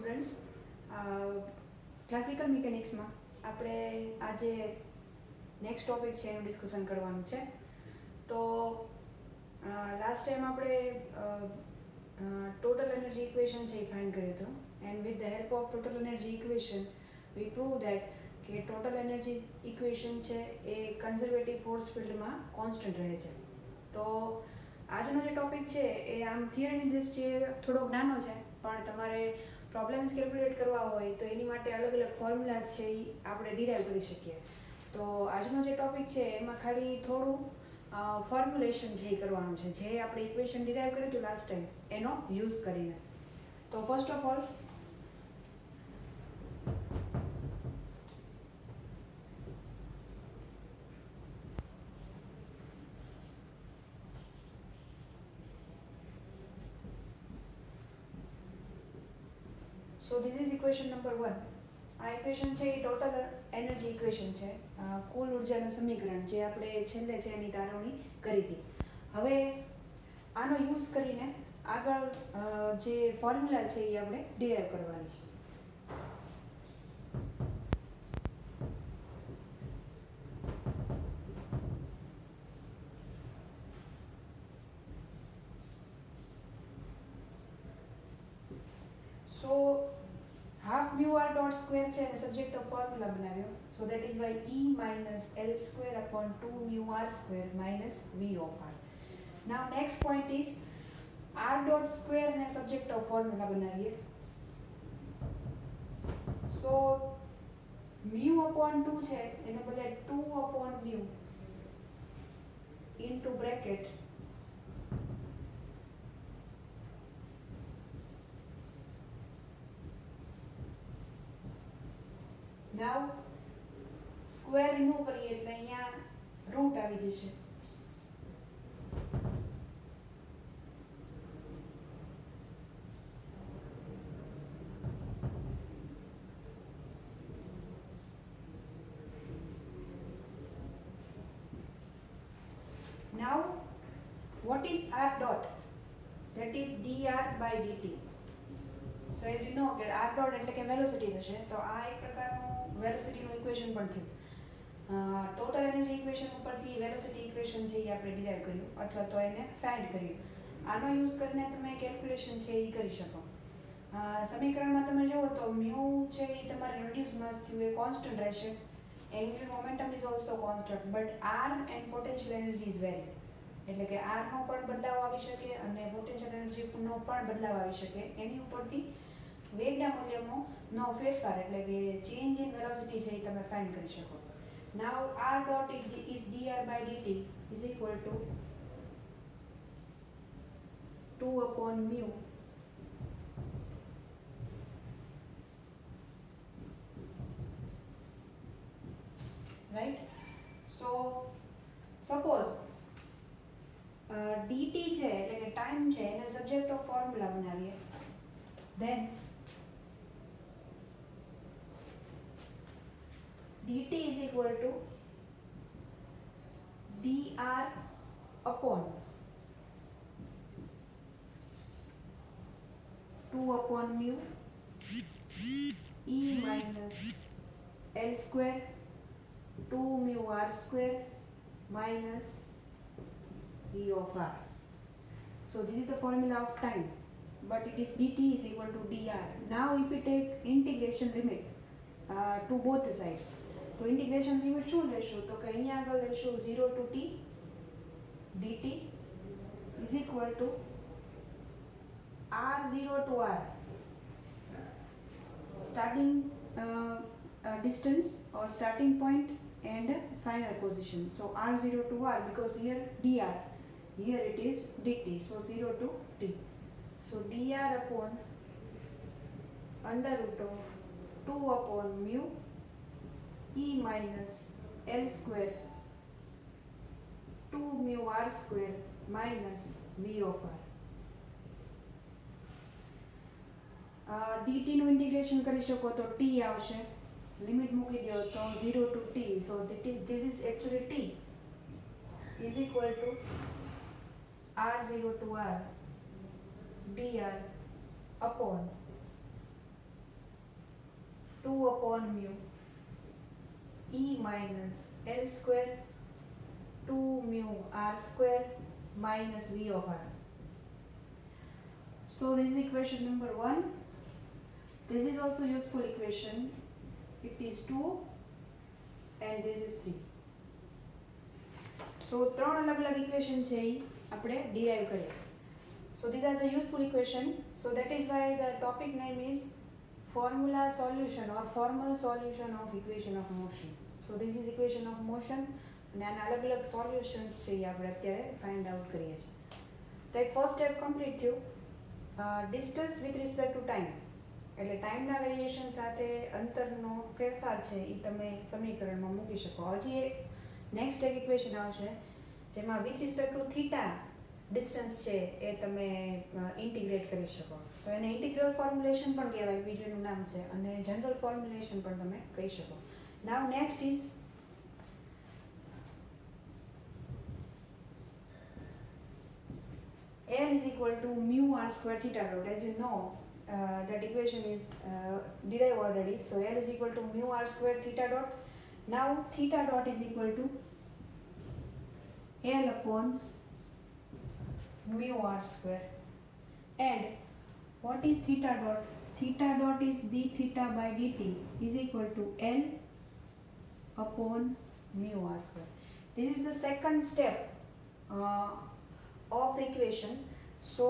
Students, classical મિકેનિક્સમાં આપણે આજે નેક્સ્ટ ટોપિક છે એનું ડિસ્કશન કરવાનું છે. તો લાસ્ટ ટાઈમ આપણે ટોટલ એનર્જી ઇક્વેશન છે એ ફાઇન્ડ કર્યું હતું, and with the help of total energy equation we prove that કે ટોટલ એનર્જી ઇક્વેશન છે એ કન્ઝર્વેટિવ ફોર્સ ફિલ્ડમાં કોન્સ્ટન્ટ રહે છે. તો આજનો જે ટોપિક છે એ આમ થિયરીની દૃષ્ટિએ થોડોક નાનો છે, પણ તમારે પ્રોબ્લેમ્સ કેલ્ક્યુલેટ કરવા હોય તો એની માટે અલગ અલગ ફોર્મ્યુલાઝ છે એ આપણે ડિરાઈવ કરી શકીએ. તો આજનો જે ટોપિક છે એમાં ખાલી થોડું ફોર્મ્યુલેશન છે એ કરવાનું છે, જે આપણે ઇક્વેશન ડિરાઈવ કર્યું હતું લાસ્ટ ટાઈમ એનો યુઝ કરીને. તો first of all So this is equation number 1. આ ઇક્વેશન છે એ ટોટલ એનર્જી ઇક્વેશન છે, કુલ ઉર્જાનું સમીકરણ જે આપણે છેલ્લે છે એની તારવણી કરી હતી. હવે આનો યુઝ કરીને આગળ જે ફોર્મ્યુલા છે એ આપણે ડિરાઈવ કરવાની છે. So half mu r dot square છે અને સબ્જેક્ટ ઓફ ફોર્મ્યુલા બનાવ્યો. So that is by E minus L square upon 2 mu r square minus V of r. Now next point is r dot square ને subject of formula બનાવીએ. સો mu upon 2 છે એને બદલે 2 upon mu into bracket now square remove કરીએ એટલે અહીંયા route આવી જશે. Now what is r dot? That is dr by dt. So as you know કે r dot એટલે કે વેલોસિટી થશે, તો આ એક પ્રકારનું વેલોસિટીનું ઇક્વેશન પણ થયું. ટોટલ એનર્જી ઇક્વેશન ઉપરથી વેલોસિટી ઇક્વેશન છે એ આપણે ડિરાઈવ કર્યું અથવા તો એને ફાઇન્ડ કર્યું. આનો યુઝ કરીને તમે કેલ્ક્યુલેશન છે એ કરી શકો. સમીકરણમાં તમે જુઓ તો મ્યુ છે એ તમારે રિડ્યુસ માસ થયું એ કોન્સ્ટન્ટ રહેશે. Angular momentum is also constant, but r and potential energy is vary, એટલે કે આરનો પણ બદલાવ આવી શકે અને પોટેન્શિયલ એનર્જીનો પણ બદલાવ આવી શકે. એની ઉપરથી વેગના મૂલ્યનો ફેરફાર એટલે કે ચેન્જ ઇન વેલોસિટી છે એ તમે ફાઇન્ડ કરી શકો. નાઉ r dot is dr by dt is equal to 2 upon mu right. So suppose dt છે એટલે કે ટાઈમ છે એને સબ્જેક્ટ ઓફ ફોર્મ્યુલા બનાવીએ. then dt is equal to dr upon 2 upon mu E minus L square 2 mu r square minus V of r. So this is the formula of time, but it is dt is equal to dr. Now if we take integration limit to both the sides, તો integration limit શું લેશું તો કે અહીંયા આગળ લેશું 0 to t dt is equal to r0 to r, starting distance or starting point and final position. So r0 to r, because here dr, here it is dt, so 0 to t. So dr upon under root of 2 upon mu E minus L square 2 mu r square minus V of r. dt નું integration કરી શકો તો t આવશે, limit મૂકી દો તો 0 to t. So this is actually t is equal to r0 to r dr upon 2 upon mu E minus L square 2 mu R square minus V of R. So this is equation number 1. This is also useful equation. It is 2 and this is 3. So ત્રણ અલગ અલગ equation છે એ આપણે derive કરીએ. So these are the useful equation. So that is why the topic name is formula solution or formal solution of equation of motion. So this is equation of motion અને આના અલગ અલગ solutions છે એ આપણે અત્યારે find out કરીએ છીએ. તો એક first step complete થયું. Distance with respect to time. એટલે ટાઈમના વેરિએશન સાથે અંતરનો ફેરફાર છે એ તમે સમીકરણમાં મૂકી શકો. હજી એક નેક્સ્ટ એક ઇક્વેશન આવશે જેમાં with respect to theta distance છે એ તમે ઇન્ટિગ્રેટ કરી શકો. તો એને ઇન્ટિગ્રલ ફોર્મ્યુલેશન પણ કહેવાય, બીજું એનું નામ છે, અને જનરલ ફોર્મ્યુલેશન પણ તમે કહી શકો. Now next is L is equal to mu r square theta dot. As you know, that equation is derived already. So L is equal to mu r square theta dot. Now theta dot is equal to L upon mu r square. And what is theta dot? Theta dot is d theta by dt is equal to L upon mu r square. This is the second step of the equation. So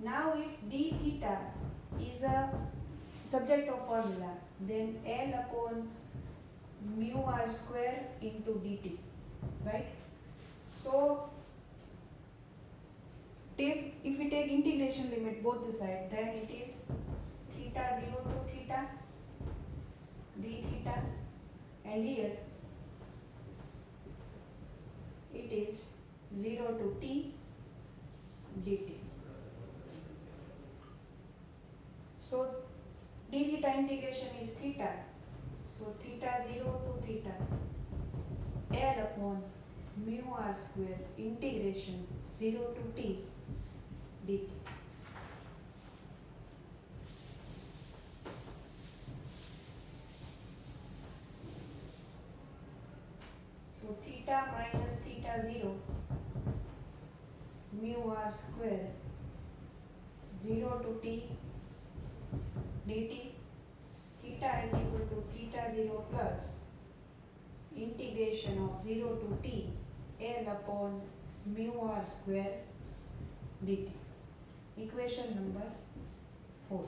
now if d theta is a subject of formula, then L upon mu r square into dt, right? So if we take integration limit both the side, then it is theta 0 to theta d theta, and here it is 0 to t dt. So d theta integration is theta. So theta 0 to theta L upon mu r square integration 0 to t dt. So theta minus theta 0 mu r square 0 to t dt. Theta is equal to theta 0 plus integration of 0 to t L upon mu r square dt. Equation number 4.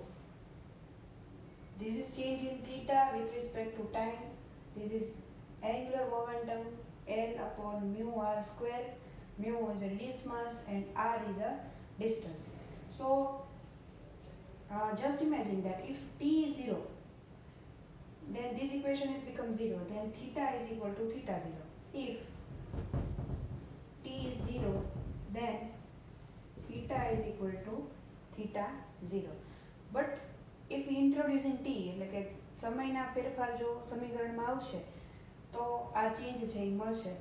This is change in theta with respect to time. This is angular momentum L upon mu r square. Mu is a reduced mass and r is a distance. So just imagine that if t is 0, then this equation is become 0, then theta is equal to theta 0. If t is 0, then theta is equal to theta 0. But if we introduce in t, એટલે કે સમયના ફેરફાર જો સમીકરણમાં આવશે તો આ change છે એ મળશે,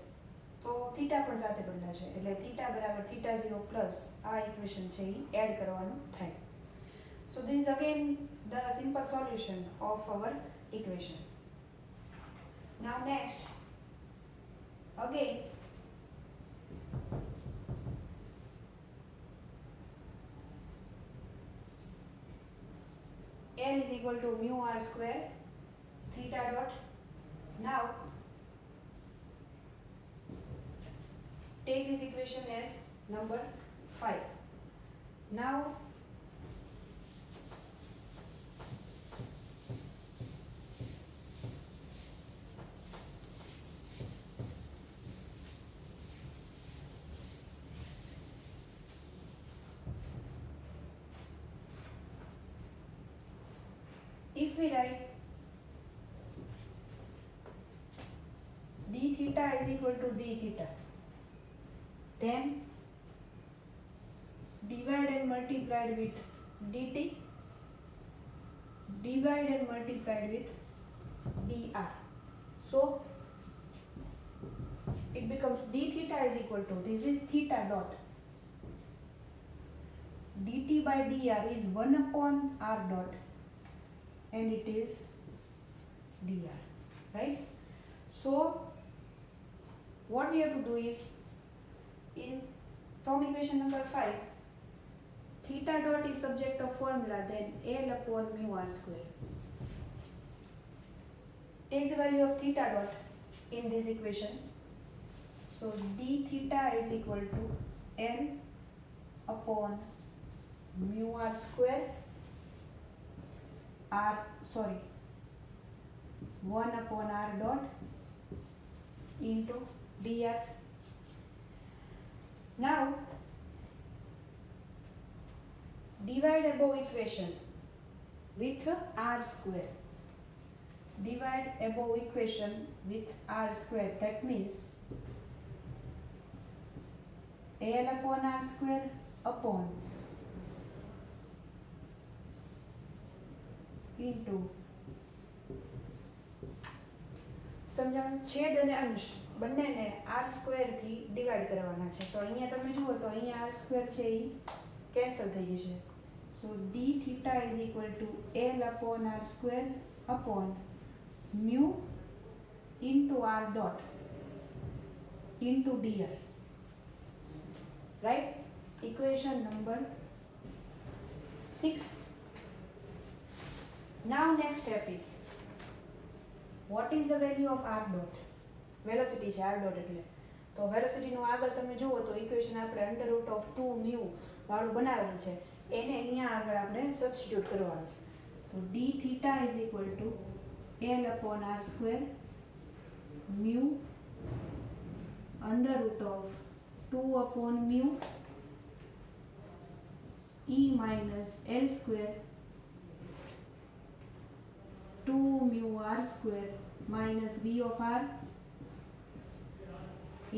તો થીટા પણ સાથે બદલાશે, એટલે થીટા બરાબર થીટા 0 પ્લસ આ ઇક્વેશન છે એ એડ કરવાનું થાય. So this is again the simple solution of our equation. Now next, again L is equal to mu r square theta dot. Now take this equation as number 5. Now if we write d theta is equal to d theta, then divide and multiplied with dt, divide and multiplied with dr. So it becomes d theta is equal to, this is theta dot, dt by dr is 1 upon r dot, and it is dr, right? So what we have to do is, in from equation number 5, theta dot is subject of formula, then L upon mu r square. Take the value of theta dot in this equation. So d theta is equal to L upon mu r square, 1 upon r dot into dr. Now divide above equation with r square. Divide above equation with r square. That means L upon r square upon into સમજાણું છેદ અને અંશ બંનેને r square થી divide કરવાના છે. તો અહીંયા તમે જુઓ તો અહીંયા r સ્ક્વેર છે એ કેન્સલ થઈ જશે. સો d theta is equal to L upon r square upon mu into r dot into dr. Right? Equation number 6. Now next step is, what is the value of r dot? Velocity છે r dot એટલે. તો velocity નું આગળ તમે જુઓ તો equation આપણે under root of 2 mu વાળું બનાવેલું છે, એને અહીંયા આગળ આપણે સબસ્ટિટ્યુટ કરવાનું છે. તો d theta is equal to L upon r square mu under root of 2 upon mu e minus L square 2 mu r square minus v of r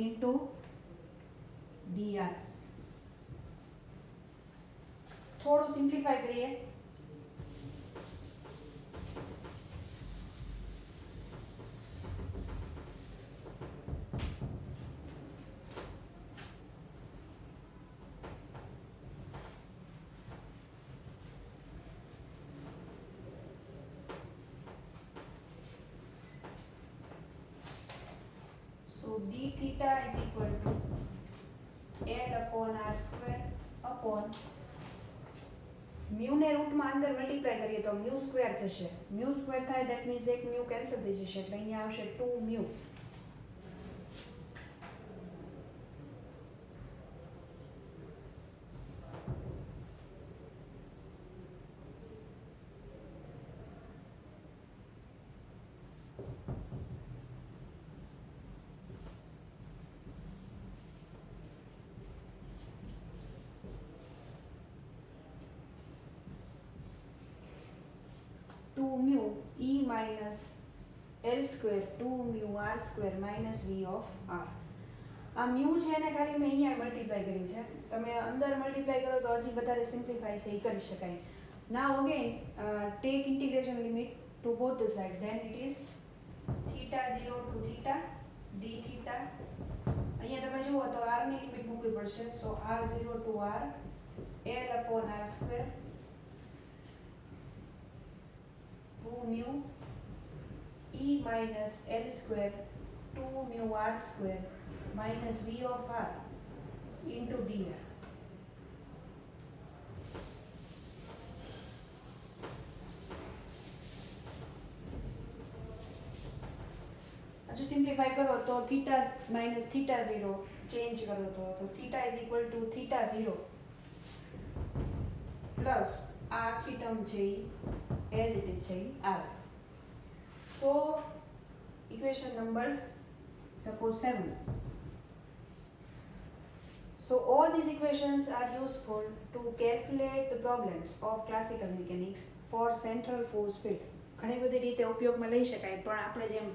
into dr. થોડું સિમ્પ્લિફાઈ કરીએ. So d theta is equal to L upon r square upon mu ને રૂટમાં અંદર multiply કરીએ તો mu square થશે. mu square થાય that means એક mu cancel થઈ જશે એટલે અહીંયા આવશે 2 mu. Mu e minus L square 2 mu r square minus v of r. આ mu છે એને ખાલી મેં અહીંયા મલ્ટીપ્લાય કર્યું છે. તમે અંદર મલ્ટીપ્લાય કરો તો હજી વધારે સિમ્પ્લિફાઈ છે એ કરી શકાય. Now again take integration limit to both the sides, then it is theta 0 to theta d theta. અહીંયા તમે જુઓ તો r ની લિમિટ મૂકવી પડશે. So r0 to r L upon r square 2 mu e minus L square 2 mu r square minus v of r into dr. जो simplify करो तो थीटा माइनस थीटा 0 चेंज करो तो theta is equal to theta 0 plus आखी term છે as it is r. So equation number suppose 7. So all these equations are useful to calculate the problems of classical mechanics for central force field. ઘણી બધી રીતે ઉપયોગમાં લઈ શકાય, પણ આપણે જેમ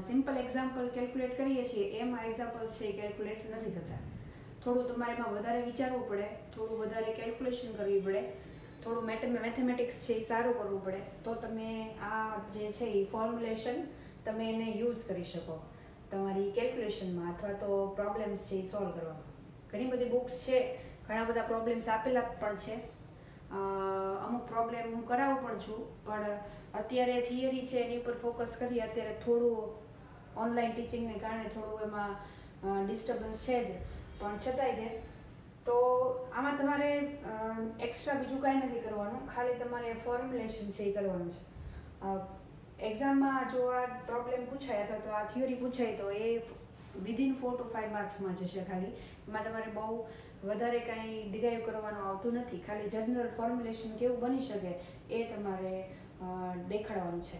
સિમ્પલ એક્ઝામ્પલ કેલ્ક્યુલેટ કરીએ છીએ એમ એક્ઝામ્પલ્સ છે કેલ્ક્યુલેટ નથી થતા. થોડું તમારે એમાં વધારે વિચારવું પડે, થોડું વધારે કેલ્ક્યુલેશન કરવી પડે, થોડું મેથેમેટિક્સ છે એ સારું કરવું પડે, તો તમે આ જે છે એ ફોર્મ્યુલેશન તમે એને યુઝ કરી શકો તમારી કેલ્ક્યુલેશનમાં અથવા તો પ્રોબ્લેમ્સ છે એ સોલ્વ કરવામાં. ઘણી બધી બુક્સ છે, ઘણા બધા પ્રોબ્લેમ્સ આપેલા પણ છે. અમુક પ્રોબ્લેમ હું કરાવું પણ છું, પણ અત્યારે થિયરી છે એની ઉપર ફોકસ કરીએ. અત્યારે થોડું ઓનલાઈન ટીચિંગને કારણે થોડું એમાં ડિસ્ટર્બન્સ છે જ, પણ છતાંય તે તો આમાં તમારે એક્સ્ટ્રા બીજું કાંઈ નથી કરવાનું, ખાલી તમારે ફોર્મ્યુલેશન છે એ કરવાનું છે. એક્ઝામમાં જો આ પ્રોબ્લેમ પૂછાય અથવા તો આ થિયરી પૂછાય તો એ વિધિન 4 to 5 માર્ક્સમાં જશે. ખાલી એમાં તમારે બહુ વધારે કાંઈ ડિરાઈવ કરવાનું આવતું નથી, ખાલી જનરલ ફોર્મ્યુલેશન કેવું બની શકે એ તમારે દેખાડવાનું છે.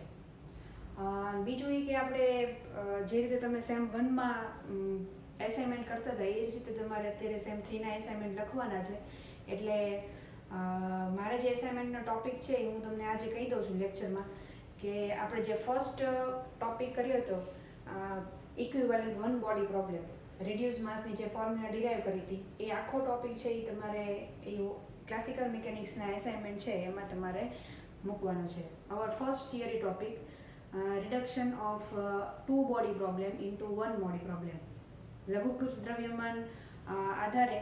બીજું એ કે આપણે જે રીતે તમે સેમ 1માં એસાઇનમેન્ટ કરતા હતા એ જ રીતે તમારે અત્યારે સેમ 3ના એસાઇનમેન્ટ લખવાના છે. એટલે મારે જે એસાઇનમેન્ટનો ટોપિક છે એ હું તમને આજે કહી દઉં છું લેક્ચરમાં, કે આપણે જે ફર્સ્ટ ટોપિક કર્યો હતો equivalent one body problem, reduce માસની જે ફોર્મ્યુલા ડિરાઈવ કરી હતી, એ આખો ટોપિક છે એ તમારે એ ક્લાસિકલ મિકેનિક્સના એસાઇનમેન્ટ છે એમાં તમારે મૂકવાનું છે. Our first theory topic, reduction of 2 body problem into 1 body problem. લઘુકૃત દ્રવ્યમાન આધારે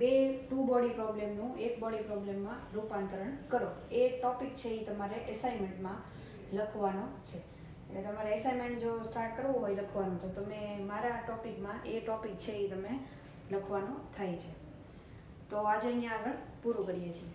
2 બોડી પ્રોબ્લેમનું 1 બોડી પ્રોબ્લેમમાં રૂપાંતરણ કરો. એ ટોપિક છે એ તમારે એસાઇનમેન્ટમાં લખવાનો છે. એટલે તમારે એસાઇનમેન્ટ જો સ્ટાર્ટ કરવું હોય લખવાનું તો તમે મારા ટોપિકમાં એ ટોપિક છે એ તમે લખવાનો થાય છે. તો આજે અહીંયા આગળ પૂરું કરીએ છીએ.